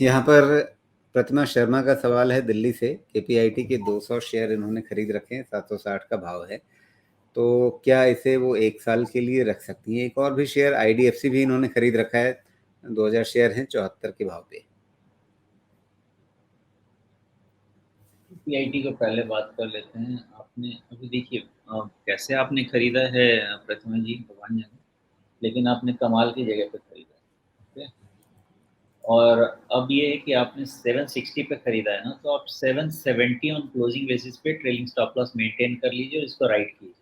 यहाँ पर प्रतिमा शर्मा का सवाल है दिल्ली से। केपीआईटी के 200 शेयर इन्होंने खरीद रखे हैं, 760 का भाव है। तो क्या इसे वो 1 साल के लिए रख सकती हैं? एक और भी शेयर आईडीएफसी भी इन्होंने खरीद रखा है, 2000 शेयर हैं 74 के भाव पे। पीआईटी को पहले बात कर लेते हैं। आपने अभी देखिए कैसे आपने खरीदा है प्रतिमा जी, भगवान जाने, लेकिन आपने कमाल की जगह पे खरीदा है। ठीक है। और अब ये है कि आपने 760 पे खरीदा है ना, तो आप 770 ऑन क्लोजिंग बेसिस पे ट्रेलिंग स्टॉप लॉस मेंटेन कर लीजिए और इसको राइट कीजिए।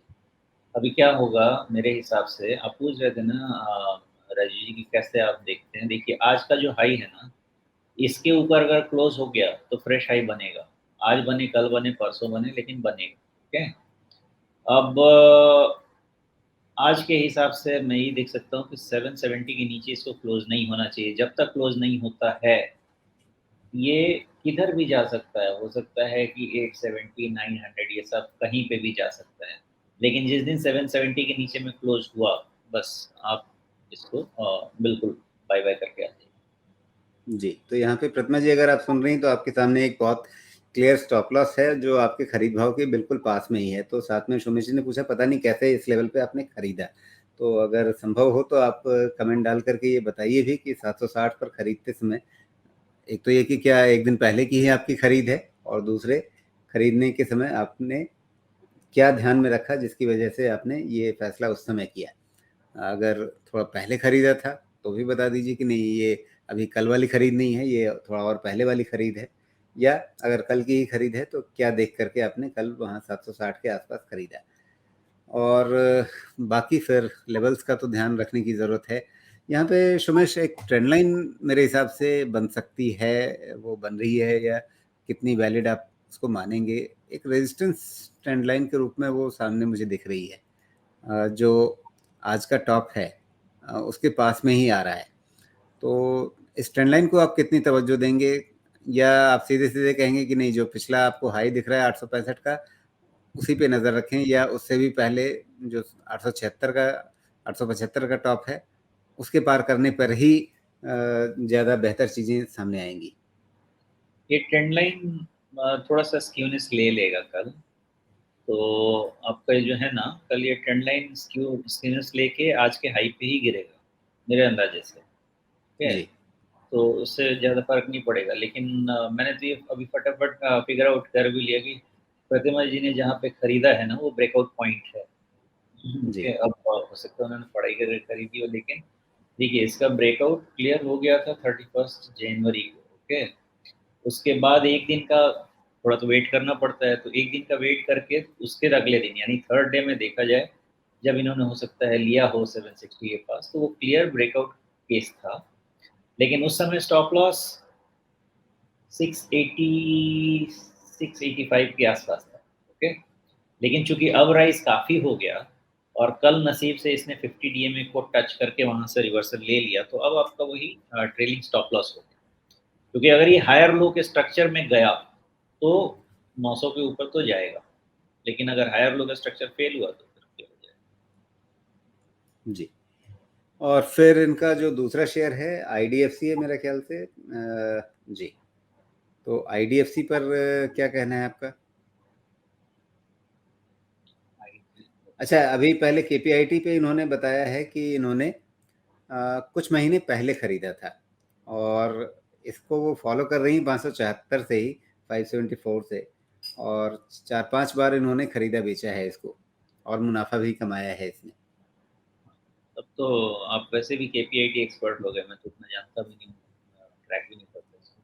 अभी क्या होगा मेरे हिसाब से, आप पूछ रहे थे ना राजीव जी की कैसे आप देखते हैं। देखिए आज का जो हाई है ना, इसके ऊपर अगर क्लोज हो गया तो फ्रेश हाई बनेगा। आज बने, कल बने, परसों बने, लेकिन बनेगा। ठीक है। अब आज के हिसाब से मैं ये देख सकता हूँ कि 770 के नीचे इसको क्लोज नहीं होना चाहिए। जब तक क्लोज नहीं होता है, ये किधर भी जा सकता है। हो सकता है कि 870, 900 ये सब कहीं पे भी जा सकता है। लेकिन जिस दिन 770 के नीचे में क्लोज हुआ, बस आप इसको बिल्कुल बाय बाय करके आ जाइए। जी, तो यहाँ पे प्रतिमा जी अगर आप सुन रही हैं तो आपके सामने एक बहुत क्लियर स्टॉप लॉस है जो आपके खरीद भाव के बिल्कुल पास में ही है। तो साथ में सुमेश जी ने पूछा पता नहीं कैसे इस लेवल पे आपने खरीदा। तो अगर संभव हो तो आप कमेंट डाल करके ये बताइए भी कि 760 पर खरीदते समय एक तो ये कि क्या एक दिन पहले की ही आपकी खरीद है, और दूसरे खरीदने के समय आपने क्या ध्यान में रखा जिसकी वजह से आपने ये फैसला उस समय किया। अगर थोड़ा पहले खरीदा था तो भी बता दीजिए कि नहीं ये अभी कल वाली खरीद नहीं है, ये थोड़ा और पहले वाली खरीद है। या अगर कल की ही खरीद है तो क्या देख करके आपने कल वहाँ 760 के आसपास खरीदा। और बाकी फिर लेवल्स का तो ध्यान रखने की ज़रूरत है। यहाँ पे सुमेश एक ट्रेंड लाइन मेरे हिसाब से बन सकती है, वो बन रही है या कितनी वैलिड आप उसको मानेंगे। एक रेजिस्टेंस ट्रेंड लाइन के रूप में वो सामने मुझे दिख रही है, जो आज का टॉप है उसके पास में ही आ रहा है। तो इस ट्रेंड लाइन को आप कितनी तवज्जो देंगे, या आप सीधे सीधे कहेंगे कि नहीं जो पिछला आपको हाई दिख रहा है 865 का उसी पे नज़र रखें, या उससे भी पहले जो 876 का 875 का टॉप है उसके पार करने पर ही ज़्यादा बेहतर चीज़ें सामने आएंगी। ये ट्रेंड लाइन थोड़ा सा स्क्यूनेस ले लेगा कल। तो आपका ये जो है ना, कल ये ट्रेंड लाइन स्क्यूनेस लेके आज के हाई पे ही गिरेगा मेरे अंदाजे से। ठीक है। जी। तो उससे ज़्यादा फर्क नहीं पड़ेगा। लेकिन मैंने तो ये अभी फटाफट फिगर आउट कर भी लिया कि प्रतिमा जी ने जहाँ पे खरीदा है ना, वो ब्रेकआउट पॉइंट है। ठीक जी। है। अब हो सकता है उन्होंने पढ़ाई कर खरीदी हो, लेकिन देखिए इसका ब्रेकआउट क्लियर हो गया था 31 जनवरी को। ओके। उसके बाद एक दिन का थोड़ा तो वेट करना पड़ता है, तो एक दिन का वेट करके उसके अगले दिन यानी थर्ड डे में देखा जाए, जब इन्होंने हो सकता है लिया हो 760 के पास, तो वो क्लियर ब्रेकआउट केस था। लेकिन उस समय स्टॉप लॉस 680 685 के आसपास था। ओके। लेकिन चूंकि अब राइज काफ़ी हो गया और कल नसीब से इसने 50 डीएमए को टच करके वहां से रिवर्सल ले लिया, तो अब आपका वही ट्रेलिंग स्टॉप लॉस हो गया। क्योंकि अगर ये हायर लो के स्ट्रक्चर में गया तो 900 के ऊपर तो जाएगा, लेकिन अगर हायर लो का स्ट्रक्चर फेल हुआ तो फिर क्या हो जाएगा। जी। और फिर इनका जो दूसरा शेयर है आईडीएफसी है मेरे ख्याल से। जी। तो आईडीएफसी पर क्या कहना है आपका? अच्छा, अभी पहले केपीआईटी पे इन्होंने बताया है कि इन्होंने कुछ महीने पहले खरीदा था, और इसको वो फॉलो कर रही हैं 574 से ही, 574 से, और 4-5 बार इन्होंने खरीदा बेचा है इसको, और मुनाफा भी कमाया है इसने। तब तो आप वैसे भी केपीआईटी एक्सपर्ट हो गए, मैं तो उतना जानता भी नहीं हूँ, ट्रैक भी नहीं करता इसको।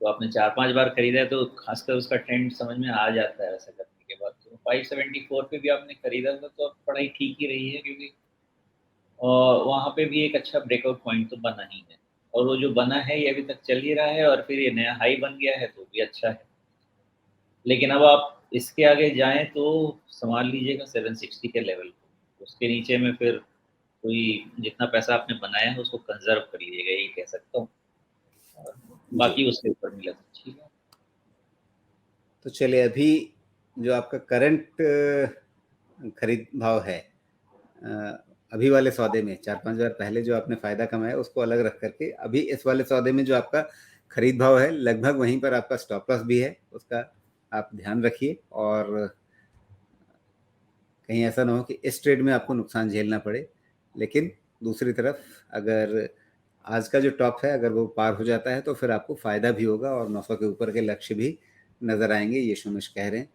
तो आपने 4-5 बार खरीदा है तो खासकर उसका ट्रेंड समझ में आ जाता है ऐसा करने के बाद। तो 574 पे भी आपने खरीदा था तो अब पढ़ाई ठीक ही रही है, क्योंकि और वहाँ पे भी एक अच्छा ब्रेकआउट पॉइंट तो बना ही है। और वो जो बना है ये अभी तक चल ही रहा है, और फिर ये नया हाई बन गया है तो भी अच्छा है। लेकिन अब आप इसके आगे जाएं तो संभाल लीजिएगा 760 के लेवल को। उसके नीचे में फिर कोई जितना पैसा आपने बनाया है उसको कंजर्व कर लीजिएगा, यही कह सकता हूँ। और जी। बाकी उसके ऊपर मिला तो ठीक है। तो चलिए अभी जो आपका करंट खरीद भाव है, अभी वाले सौदे में 4-5 हज़ार पहले जो आपने फ़ायदा कमाया उसको अलग रख करके अभी इस वाले सौदे में जो आपका खरीद भाव है लगभग वहीं पर आपका स्टॉप लॉस भी है, उसका आप ध्यान रखिए और कहीं ऐसा ना हो कि इस ट्रेड में आपको नुकसान झेलना पड़े। लेकिन दूसरी तरफ अगर आज का जो टॉप है अगर वो पार हो जाता है तो फिर आपको फ़ायदा भी होगा और 900 के ऊपर के लक्ष्य भी नज़र आएँगे, ये शोमेश कह रहे हैं।